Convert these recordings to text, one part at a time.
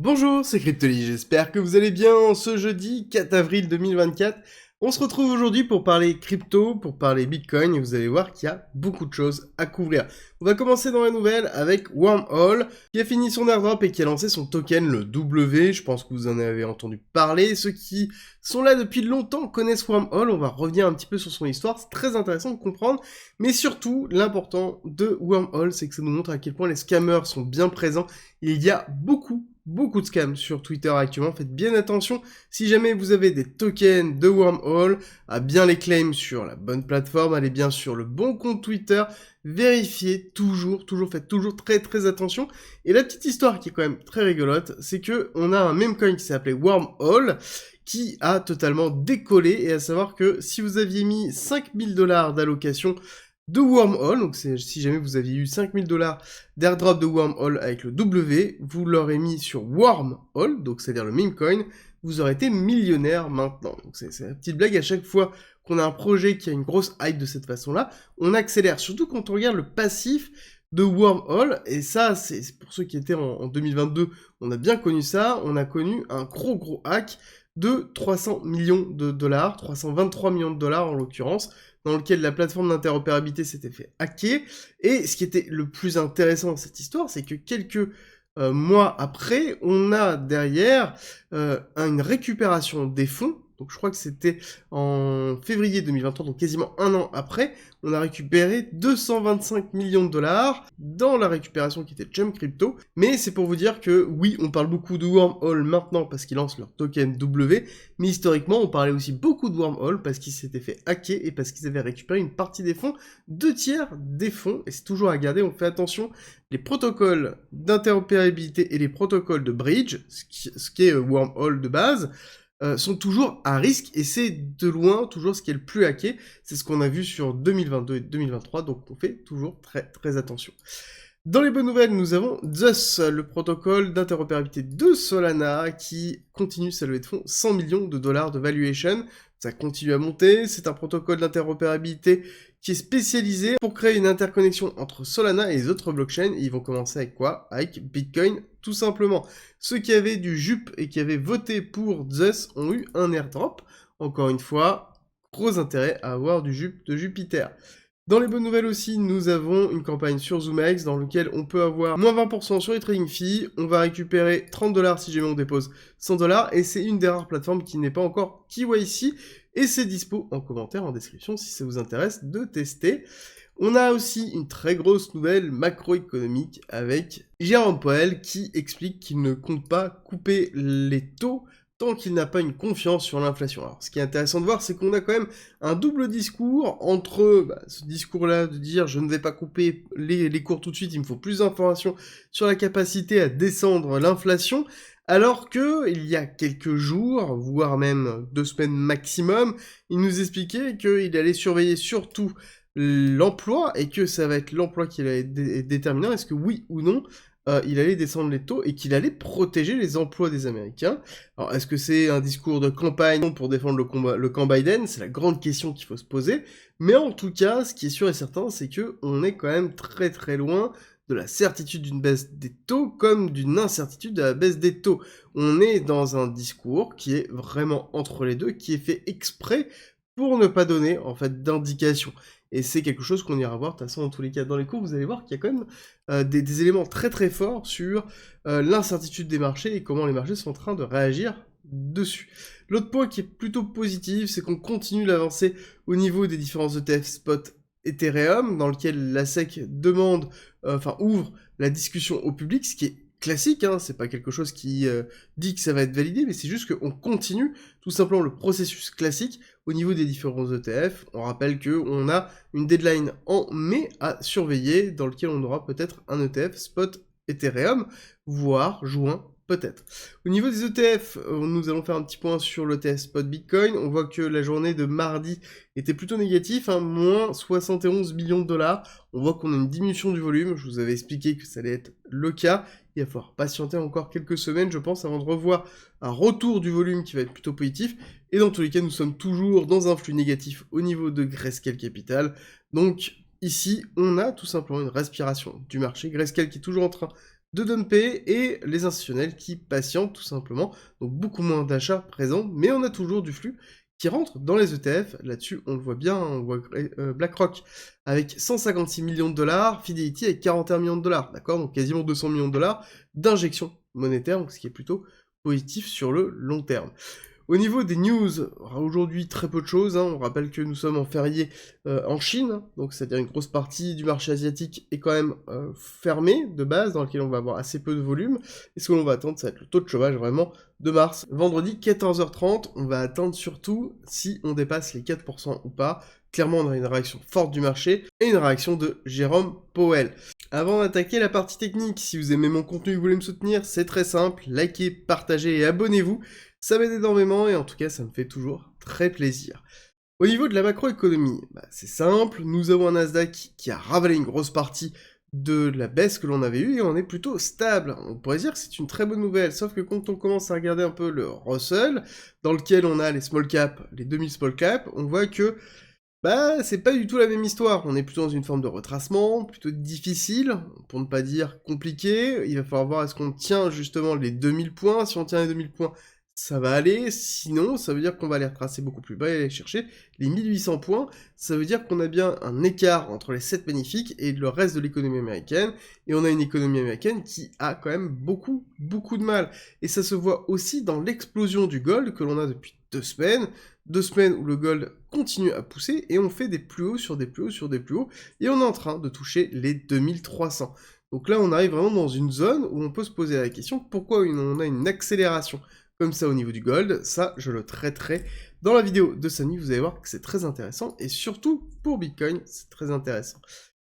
Bonjour, c'est Cryptoly, j'espère que vous allez bien en ce jeudi 4 avril 2024. On se retrouve aujourd'hui pour parler crypto, pour parler Bitcoin, et vous allez voir qu'il y a beaucoup de choses à couvrir. On va commencer dans la nouvelle avec Wormhole, qui a fini son airdrop et qui a lancé son token, le W. Je pense que vous en avez entendu parler. Ceux qui sont là depuis longtemps connaissent Wormhole. On va revenir un petit peu sur son histoire, c'est très intéressant de comprendre. Mais surtout, l'important de Wormhole, c'est que ça nous montre à quel point les scammers sont bien présents. Il y a beaucoup de scams sur Twitter actuellement, faites bien attention, si jamais vous avez des tokens de Wormhole, à bien les claim sur la bonne plateforme, allez bien sur le bon compte Twitter, vérifiez faites toujours très attention. Et la petite histoire qui est quand même très rigolote, c'est que on a un meme coin qui s'appelait Wormhole, qui a totalement décollé, et à savoir que si vous aviez mis 5000$ d'allocation de Wormhole, donc si jamais vous aviez eu 5000$ d'airdrop de Wormhole avec le W, vous l'aurez mis sur Wormhole, donc c'est-à-dire le meme coin, vous aurez été millionnaire maintenant. Donc c'est la petite blague, à chaque fois qu'on a un projet qui a une grosse hype de cette façon-là, on accélère, surtout quand on regarde le passif de Wormhole, et ça, c'est pour ceux qui étaient en 2022, on a bien connu ça, on a connu un gros hack de 300 millions de dollars, 323 millions de dollars en l'occurrence, dans lequel la plateforme d'interopérabilité s'était fait hacker. Et ce qui était le plus intéressant dans cette histoire, c'est que quelques mois après, on a derrière une récupération des fonds. Donc je crois que c'était en février 2023, donc quasiment un an après, on a récupéré 225 millions de dollars dans la récupération qui était Jump Crypto. Mais c'est pour vous dire que oui, on parle beaucoup de Wormhole maintenant parce qu'ils lancent leur token W, mais historiquement, on parlait aussi beaucoup de Wormhole parce qu'ils s'étaient fait hacker et parce qu'ils avaient récupéré une partie des fonds, 2/3 des fonds, et c'est toujours à garder, on fait attention, les protocoles d'interopérabilité et les protocoles de bridge, ce qui est Wormhole de base, sont toujours à risque, et c'est de loin toujours ce qui est le plus hacké. C'est ce qu'on a vu sur 2022 et 2023, donc on fait toujours très attention. Dans les bonnes nouvelles, nous avons Zeus, le protocole d'interopérabilité de Solana, qui continue sa levée de fonds, 100 millions de dollars de valuation. Ça continue à monter, c'est un protocole d'interopérabilité qui est spécialisé pour créer une interconnexion entre Solana et les autres blockchains. Et ils vont commencer avec quoi? Avec Bitcoin, tout simplement. Ceux qui avaient du JUP et qui avaient voté pour Zeus ont eu un airdrop. Encore une fois, gros intérêt à avoir du JUP de Jupiter. Dans les bonnes nouvelles aussi, nous avons une campagne sur ZoomX dans laquelle on peut avoir moins 20% sur les trading fees, on va récupérer 30$ si jamais on dépose 100$, et c'est une des rares plateformes qui n'est pas encore KYC, et c'est dispo en commentaire, en description, si ça vous intéresse de tester. On a aussi une très grosse nouvelle macroéconomique avec Jérôme Powell qui explique qu'il ne compte pas couper les taux tant qu'il n'a pas une confiance sur l'inflation. Alors, ce qui est intéressant de voir, c'est qu'on a quand même un double discours entre ce discours-là de dire je ne vais pas couper les cours tout de suite, il me faut plus d'informations sur la capacité à descendre l'inflation, alors que il y a quelques jours, voire même 2 semaines maximum, il nous expliquait qu'il allait surveiller surtout l'emploi, et que ça va être l'emploi qui va être déterminant, est-ce que oui ou non, il allait descendre les taux et qu'il allait protéger les emplois des Américains. Alors, est-ce que c'est un discours de campagne pour défendre le camp Biden? C'est la grande question qu'il faut se poser. Mais en tout cas, ce qui est sûr et certain, c'est que on est quand même très loin de la certitude d'une baisse des taux comme d'une incertitude de la baisse des taux. On est dans un discours qui est vraiment entre les deux, qui est fait exprès pour ne pas donner en fait d'indication. Et c'est quelque chose qu'on ira voir, de toute façon, dans tous les cas, dans les cours, vous allez voir qu'il y a quand même des éléments très forts sur l'incertitude des marchés et comment les marchés sont en train de réagir dessus. L'autre point qui est plutôt positif, c'est qu'on continue d'avancer au niveau des différents ETF spot Ethereum, dans lequel la SEC demande, ouvre la discussion au public, ce qui est classique, hein, c'est pas quelque chose qui dit que ça va être validé, mais c'est juste qu'on continue tout simplement le processus classique au niveau des différents ETF. On rappelle qu'on a une deadline en mai à surveiller, dans lequel on aura peut-être un ETF spot Ethereum, voire juin peut-être. Au niveau des ETF, nous allons faire un petit point sur l'ETF spot Bitcoin. On voit que la journée de mardi était plutôt négative, hein, moins 71 millions de dollars. On voit qu'on a une diminution du volume, je vous avais expliqué que ça allait être le cas. Il va falloir patienter encore quelques semaines, je pense, avant de revoir un retour du volume qui va être plutôt positif. Et dans tous les cas, nous sommes toujours dans un flux négatif au niveau de Grayscale Capital. Donc ici, on a tout simplement une respiration du marché. Grayscale qui est toujours en train de dumper et les institutionnels qui patientent tout simplement. Donc beaucoup moins d'achats présents, mais on a toujours du flux qui rentre dans les ETF. Là-dessus, on le voit bien, on voit BlackRock avec 156 millions de dollars, Fidelity avec 41 millions de dollars, d'accord? Donc quasiment 200 millions de dollars d'injection monétaire, donc ce qui est plutôt positif sur le long terme. Au niveau des news, aujourd'hui très peu de choses, hein. On rappelle que nous sommes en férié en Chine, donc c'est-à-dire une grosse partie du marché asiatique est quand même fermée de base, dans lequel on va avoir assez peu de volume, et ce que l'on va attendre, ça va être le taux de chômage vraiment de mars. Vendredi 14h30, on va attendre surtout si on dépasse les 4% ou pas. Clairement, on a une réaction forte du marché et une réaction de Jérôme Powell. Avant d'attaquer la partie technique, si vous aimez mon contenu et que vous voulez me soutenir, c'est très simple, likez, partagez et abonnez-vous. Ça m'aide énormément et en tout cas, ça me fait toujours très plaisir. Au niveau de la macroéconomie, c'est simple, nous avons un Nasdaq qui a ravalé une grosse partie de la baisse que l'on avait eue et on est plutôt stable. On pourrait dire que c'est une très bonne nouvelle, sauf que quand on commence à regarder un peu le Russell, dans lequel on a les small caps, les 2000 small caps, on voit que c'est pas du tout la même histoire. On est plutôt dans une forme de retracement, plutôt difficile, pour ne pas dire compliqué. Il va falloir voir est-ce qu'on tient justement les 2000 points. Si on tient les 2000 points, ça va aller. Sinon, ça veut dire qu'on va aller retracer beaucoup plus bas et aller chercher les 1800 points. Ça veut dire qu'on a bien un écart entre les 7 magnifiques et le reste de l'économie américaine. Et on a une économie américaine qui a quand même beaucoup de mal. Et ça se voit aussi dans l'explosion du gold que l'on a depuis 2 semaines. 2 semaines où le gold continue à pousser et on fait des plus hauts sur des plus hauts sur des plus hauts et on est en train de toucher les 2300. Donc là, on arrive vraiment dans une zone où on peut se poser la question pourquoi on a une accélération comme ça au niveau du gold. Ça, je le traiterai dans la vidéo de Samy. Vous allez voir que c'est très intéressant et surtout pour Bitcoin, c'est très intéressant.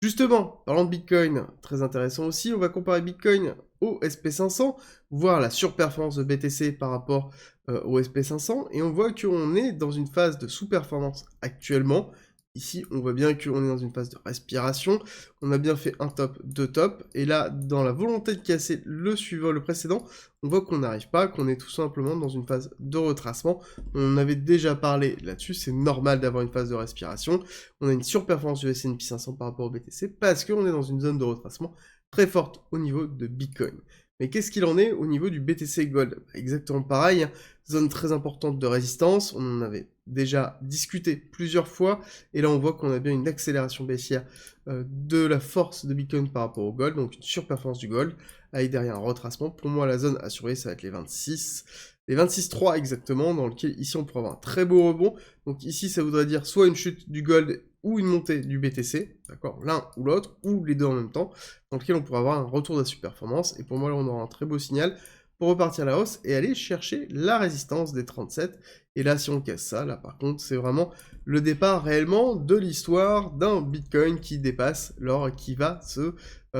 Justement, parlant de Bitcoin, très intéressant aussi, on va comparer Bitcoin au SP500, voir la surperformance de BTC par rapport au SP500, et on voit qu'on est dans une phase de sous-performance actuellement. Ici, on voit bien qu'on est dans une phase de respiration, on a bien fait un top, deux tops, et là, dans la volonté de casser le suivant, le précédent, on voit qu'on n'arrive pas, qu'on est tout simplement dans une phase de retracement. On avait déjà parlé là-dessus, c'est normal d'avoir une phase de respiration. On a une surperformance du S&P 500 par rapport au BTC, parce qu'on est dans une zone de retracement très forte au niveau de Bitcoin. Mais qu'est-ce qu'il en est au niveau du BTC Gold? Exactement pareil, hein. Zone très importante de résistance, on en avait déjà discuté plusieurs fois, et là on voit qu'on a bien une accélération baissière de la force de Bitcoin par rapport au gold, donc une surperformance du gold, avec derrière un retracement. Pour moi, la zone à surveiller, ça va être les 26, les 26,3 exactement, dans lequel ici on pourrait avoir un très beau rebond. Donc ici, ça voudrait dire soit une chute du gold ou une montée du BTC, d'accord, l'un ou l'autre, ou les deux en même temps, dans lequel on pourrait avoir un retour de la surperformance, et pour moi là on aura un très beau signal pour repartir à la hausse et aller chercher la résistance des 37. Et là, si on casse ça, là par contre, c'est vraiment le départ réellement de l'histoire d'un Bitcoin qui dépasse l'or, qui va se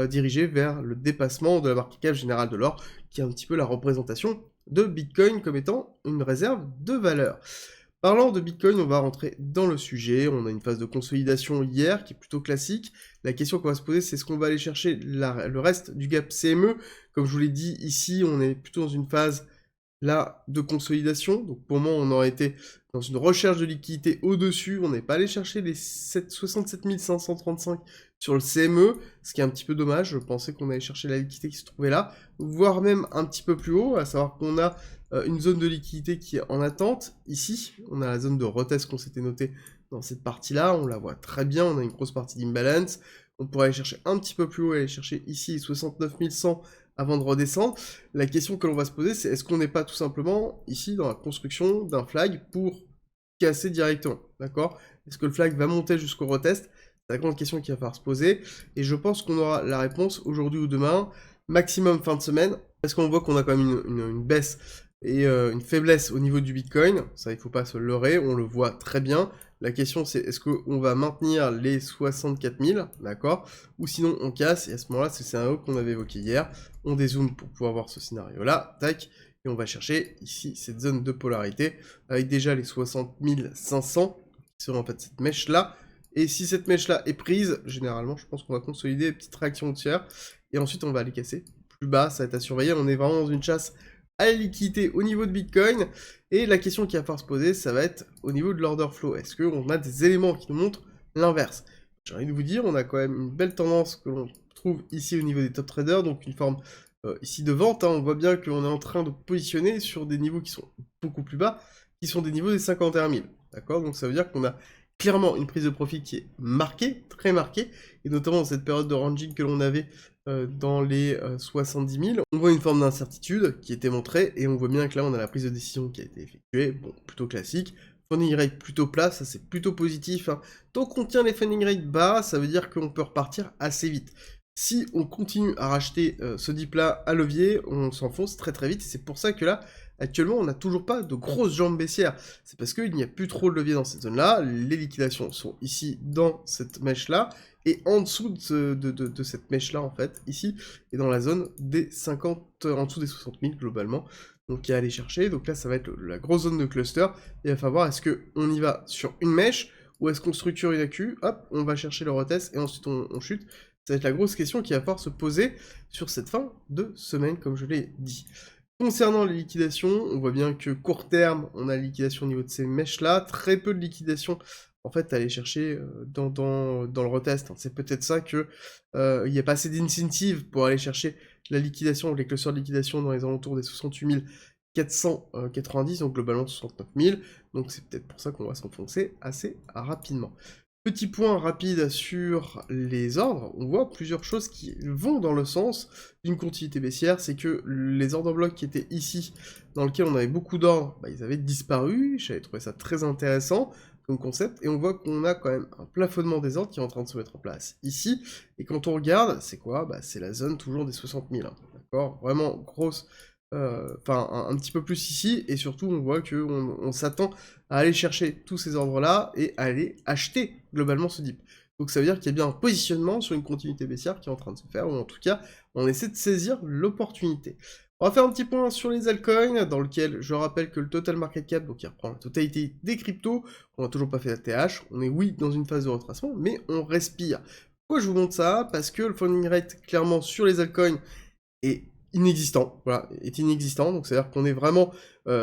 diriger vers le dépassement de la market cap générale de l'or, qui est un petit peu la représentation de Bitcoin comme étant une réserve de valeur. Parlant de Bitcoin, on va rentrer dans le sujet. On a une phase de consolidation hier qui est plutôt classique. La question qu'on va se poser, c'est est-ce qu'on va aller chercher le reste du gap CME? Comme je vous l'ai dit, ici, on est plutôt dans une phase là de consolidation. Donc pour moi, on aurait été dans une recherche de liquidité au-dessus. On n'est pas allé chercher les 67 535 sur le CME, ce qui est un petit peu dommage. Je pensais qu'on allait chercher la liquidité qui se trouvait là, voire même un petit peu plus haut, à savoir qu'on a une zone de liquidité qui est en attente. Ici, on a la zone de retest qu'on s'était noté dans cette partie-là. On la voit très bien, on a une grosse partie d'imbalance. On pourrait aller chercher un petit peu plus haut et aller chercher ici 69 100 avant de redescendre. La question que l'on va se poser, c'est est-ce qu'on n'est pas tout simplement ici dans la construction d'un flag pour casser directement, d'accord? Est-ce que le flag va monter jusqu'au retest? C'est la grande question qu'il va falloir se poser. Et je pense qu'on aura la réponse aujourd'hui ou demain, maximum fin de semaine, parce qu'on voit qu'on a quand même une baisse et une faiblesse au niveau du Bitcoin. Ça, il ne faut pas se leurrer, on le voit très bien. La question, c'est est-ce qu'on va maintenir les 64 000, d'accord? Ou sinon, on casse, et à ce moment-là, c'est le scénario qu'on avait évoqué hier. On dézoome pour pouvoir voir ce scénario-là, tac, et on va chercher ici cette zone de polarité, avec déjà les 60 500, qui seront en fait cette mèche-là. Et si cette mèche-là est prise, généralement, je pense qu'on va consolider une petite réaction haussière, et ensuite, on va aller casser plus bas, ça va être à surveiller. On est vraiment dans une chasse à la liquidité au niveau de Bitcoin, et la question qui va falloir se poser, ça va être au niveau de l'order flow. Est-ce qu'on a des éléments qui nous montrent l'inverse? J'ai envie de vous dire, on a quand même une belle tendance que l'on trouve ici au niveau des top traders, donc une forme ici de vente, hein, on voit bien qu'on est en train de positionner sur des niveaux qui sont beaucoup plus bas, qui sont des niveaux des 51 000, d'accord? Donc ça veut dire qu'on a clairement une prise de profit qui est marquée, très marquée, et notamment dans cette période de ranging que l'on avait dans les 70 000, on voit une forme d'incertitude qui était montrée, et on voit bien que là on a la prise de décision qui a été effectuée, bon, plutôt classique, funding rate plutôt plat, ça c'est plutôt positif, hein. Tant qu'on tient les funding rates bas, ça veut dire qu'on peut repartir assez vite. Si on continue à racheter ce dip-là à levier, on s'enfonce très très vite, et c'est pour ça que là, actuellement, on n'a toujours pas de grosses jambes baissières. C'est parce qu'il n'y a plus trop de levier dans cette zone-là, les liquidations sont ici dans cette mèche-là, et en dessous de cette mèche-là, en fait, ici, et dans la zone des 50, en dessous des 60 000 globalement, donc il y a à aller chercher, donc là ça va être la grosse zone de cluster, et il va falloir voir est-ce qu'on y va sur une mèche, ou est-ce qu'on structure une AQ, hop, on va chercher le retest, et ensuite on chute. Ça va être la grosse question qui va falloir se poser sur cette fin de semaine, comme je l'ai dit. Concernant les liquidations, on voit bien que court terme, on a la liquidation au niveau de ces mèches-là, très peu de liquidation en fait à aller chercher dans le retest. C'est peut-être ça que il n'y a pas assez d'incentive pour aller chercher la liquidation, les clusters de liquidation dans les alentours des 68 490, donc globalement 69 000, donc c'est peut-être pour ça qu'on va s'enfoncer assez rapidement. Petit point rapide sur les ordres, on voit plusieurs choses qui vont dans le sens d'une continuité baissière, c'est que les ordres blocs qui étaient ici, dans lesquels on avait beaucoup d'ordres, bah, ils avaient disparu, j'avais trouvé ça très intéressant comme concept, et on voit qu'on a quand même un plafonnement des ordres qui est en train de se mettre en place ici, et quand on regarde, c'est quoi? Bah, c'est la zone toujours des 60 000, hein, d'accord? Vraiment grosse... Enfin, un petit peu plus ici, et surtout on voit qu'on s'attend à aller chercher tous ces ordres-là et à aller acheter globalement ce dip. Donc ça veut dire qu'il y a bien un positionnement sur une continuité baissière qui est en train de se faire, ou en tout cas, on essaie de saisir l'opportunité. On va faire un petit point sur les altcoins, dans lequel je rappelle que le total market cap, donc qui reprend la totalité des cryptos, on n'a toujours pas fait la TH, on est oui dans une phase de retracement, mais on respire. Pourquoi je vous montre ça? Parce que le funding rate, clairement, sur les altcoins est inexistant, voilà, est inexistant, donc c'est-à-dire qu'on est vraiment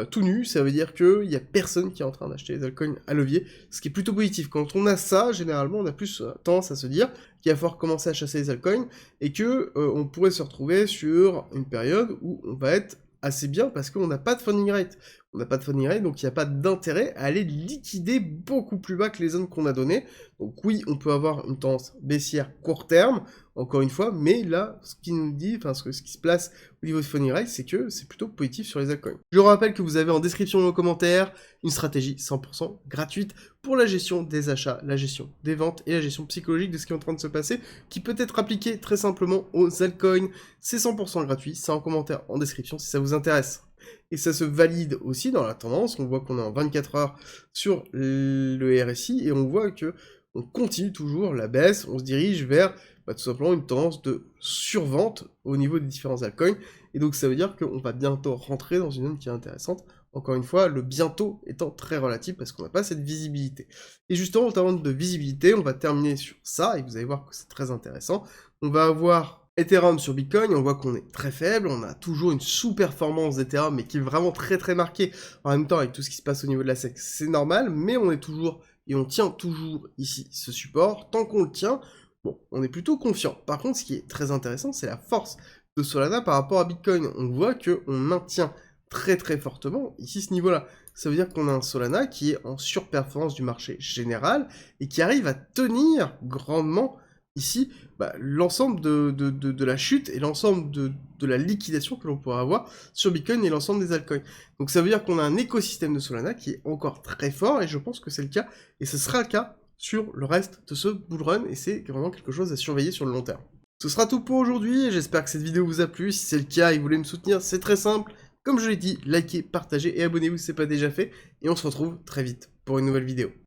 tout nu, ça veut dire qu'il n'y a personne qui est en train d'acheter les altcoins à levier, ce qui est plutôt positif. Quand on a ça, généralement, on a plus tendance à se dire qu'il va falloir commencer à chasser les altcoins, et que on pourrait se retrouver sur une période où on va être assez bien, parce qu'on n'a pas de funding rate. On n'a pas de funding rate, donc il n'y a pas d'intérêt à aller liquider beaucoup plus bas que les zones qu'on a données. Donc oui, on peut avoir une tendance baissière court terme, encore une fois, mais là, ce qui nous dit, enfin ce qui se place au niveau de funding rate, c'est que c'est plutôt positif sur les altcoins. Je vous rappelle que vous avez en description dans nos commentaires une stratégie 100% gratuite pour la gestion des achats, la gestion des ventes et la gestion psychologique de ce qui est en train de se passer, qui peut être appliquée très simplement aux altcoins. C'est 100% gratuit, c'est en commentaire en description si ça vous intéresse. Et ça se valide aussi dans la tendance, on voit qu'on est en 24 heures sur le RSI, et on voit que on continue toujours la baisse, on se dirige vers tout simplement une tendance de survente au niveau des différents altcoins, et donc ça veut dire qu'on va bientôt rentrer dans une zone qui est intéressante, encore une fois, le bientôt étant très relatif parce qu'on n'a pas cette visibilité. Et justement, en termes de visibilité, on va terminer sur ça, et vous allez voir que c'est très intéressant. On va avoir Ethereum sur Bitcoin, on voit qu'on est très faible, on a toujours une sous-performance d'Ethereum, mais qui est vraiment très très marquée. En même temps, avec tout ce qui se passe au niveau de la SEC, c'est normal, mais on est toujours, et on tient toujours ici ce support. Tant qu'on le tient, bon, on est plutôt confiant. Par contre, ce qui est très intéressant, c'est la force de Solana par rapport à Bitcoin. On voit qu'on maintient très très fortement ici ce niveau-là. Ça veut dire qu'on a un Solana qui est en surperformance du marché général et qui arrive à tenir grandement ici l'ensemble de la chute et l'ensemble de la liquidation que l'on pourrait avoir sur Bitcoin et l'ensemble des altcoins. Donc ça veut dire qu'on a un écosystème de Solana qui est encore très fort, et je pense que c'est le cas, et ce sera le cas sur le reste de ce bull run, et c'est vraiment quelque chose à surveiller sur le long terme. Ce sera tout pour aujourd'hui, j'espère que cette vidéo vous a plu. Si c'est le cas et que vous voulez me soutenir, c'est très simple. Comme je l'ai dit, likez, partagez et abonnez-vous si ce n'est pas déjà fait, et on se retrouve très vite pour une nouvelle vidéo.